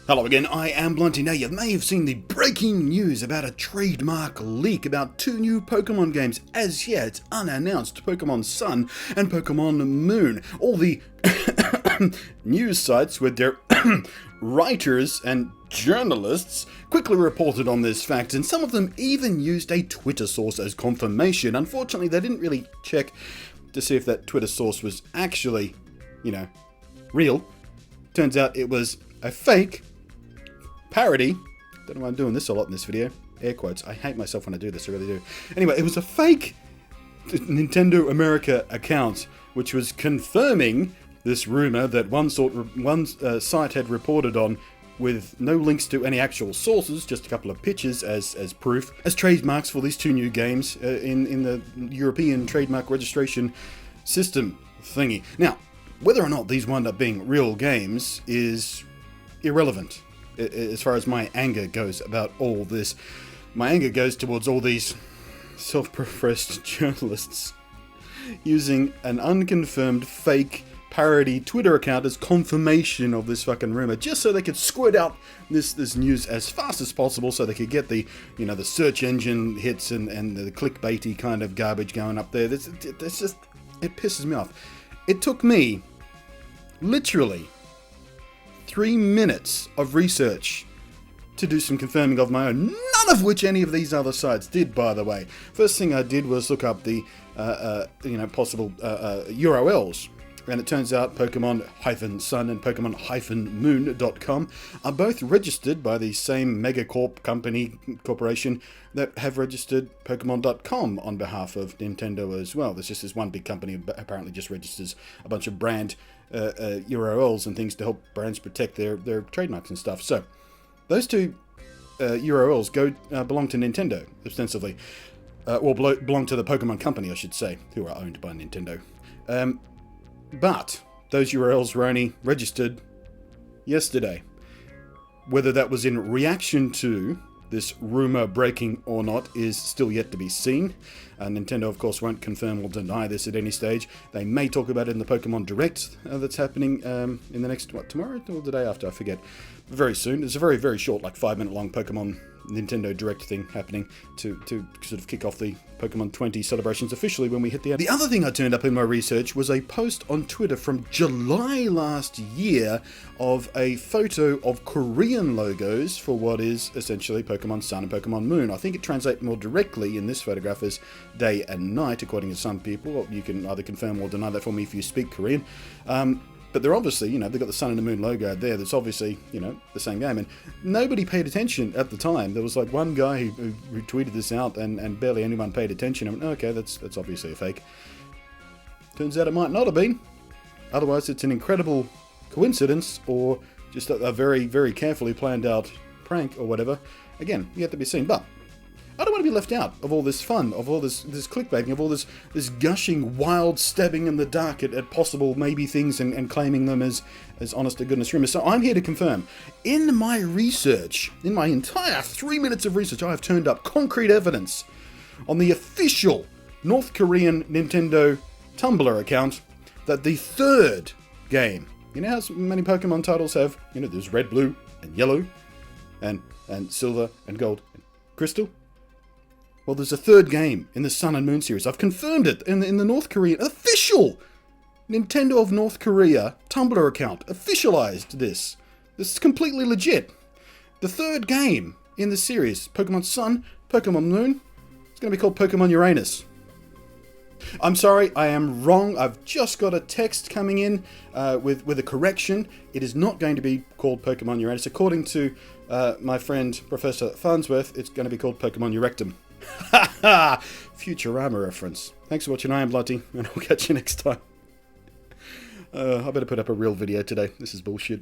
Hello again, I am Blunty. Now, you may have seen the breaking news about a trademark leak about two new Pokemon games, as yet unannounced, Pokemon Sun and Pokemon Moon. All the news sites with their writers and journalists quickly reported on this fact, and some of them even used a Twitter source as confirmation. Unfortunately, they didn't really check to see if that Twitter source was actually, real. Turns out it was a fake parody. Don't know why I'm doing this a lot in this video. Air quotes. I hate myself when I do this, I really do. Anyway, it was a fake Nintendo America account, which was confirming this rumor that one site had reported on, with no links to any actual sources, just a couple of pictures as proof, as trademarks for these two new games in the European trademark registration system thingy. Now, whether or not these wound up being real games is irrelevant as far as my anger goes about all this. My anger goes towards all these self-professed journalists using an unconfirmed fake parody Twitter account as confirmation of this fucking rumor, just so they could squirt out this news as fast as possible, so they could get the the search engine hits and the clickbaity kind of garbage going up there. That's just, it pisses me off. It took me literally 3 minutes of research to do some confirming of my own, none of which any of these other sites did, by the way. First thing I did was look up the possible URLs, and it turns out Pokemon-Sun and Pokemon-Moon.com are both registered by the same megacorp corporation that have registered Pokemon.com on behalf of Nintendo as well. There's just this one big company apparently just registers a bunch of brand URLs and things to help brands protect their trademarks and stuff. So those two URLs belong to Nintendo ostensibly, or belong to the Pokemon company, I should say, who are owned by Nintendo. But those URLs were only registered yesterday. Whether that was in reaction to this rumor breaking or not is still yet to be seen. Nintendo, of course, won't confirm or deny this at any stage. They may talk about it in the Pokemon Direct that's happening in the next, tomorrow or the day after, I forget. Very soon. There's a very, very short, 5-minute long Pokemon Nintendo Direct thing happening to sort of kick off the Pokemon 20 celebrations officially when we hit the end. The other thing I turned up in my research was a post on Twitter from July last year of a photo of Korean logos for what is essentially Pokemon Sun and Pokemon Moon. I think it translates more directly in this photograph as day and night, according to some people. You can either confirm or deny that for me if you speak Korean. But they're obviously, they've got the Sun and the Moon logo there. That's obviously, the same game. And nobody paid attention at the time. There was one guy who tweeted this out, and barely anyone paid attention. I went, okay, that's obviously a fake. Turns out it might not have been. Otherwise, it's an incredible coincidence, or just a very, very carefully planned out prank or whatever. Again, yet to be seen. But I don't want to be left out of all this fun, of all this clickbaiting, of all this gushing, wild stabbing in the dark at possible maybe things and claiming them as honest to goodness rumors. So I'm here to confirm, in my research, in my entire 3 minutes of research, I have turned up concrete evidence on the official North Korean Nintendo Tumblr account that the third game, how many Pokemon titles have, there's red, blue, and yellow, and silver, and gold, and crystal? Well, there's a third game in the Sun and Moon series. I've confirmed it in the North Korean official Nintendo of North Korea Tumblr account. Officialized this. This is completely legit. The third game in the series, Pokemon Sun, Pokemon Moon, it's going to be called Pokemon Uranus. I'm sorry, I am wrong. I've just got a text coming in with a correction. It is not going to be called Pokemon Uranus. According to my friend Professor Farnsworth, it's going to be called Pokemon Urectum. Ha ha! Futurama reference. Thanks for watching. I am Blunty, and I'll catch you next time. I better put up a real video today. This is bullshit.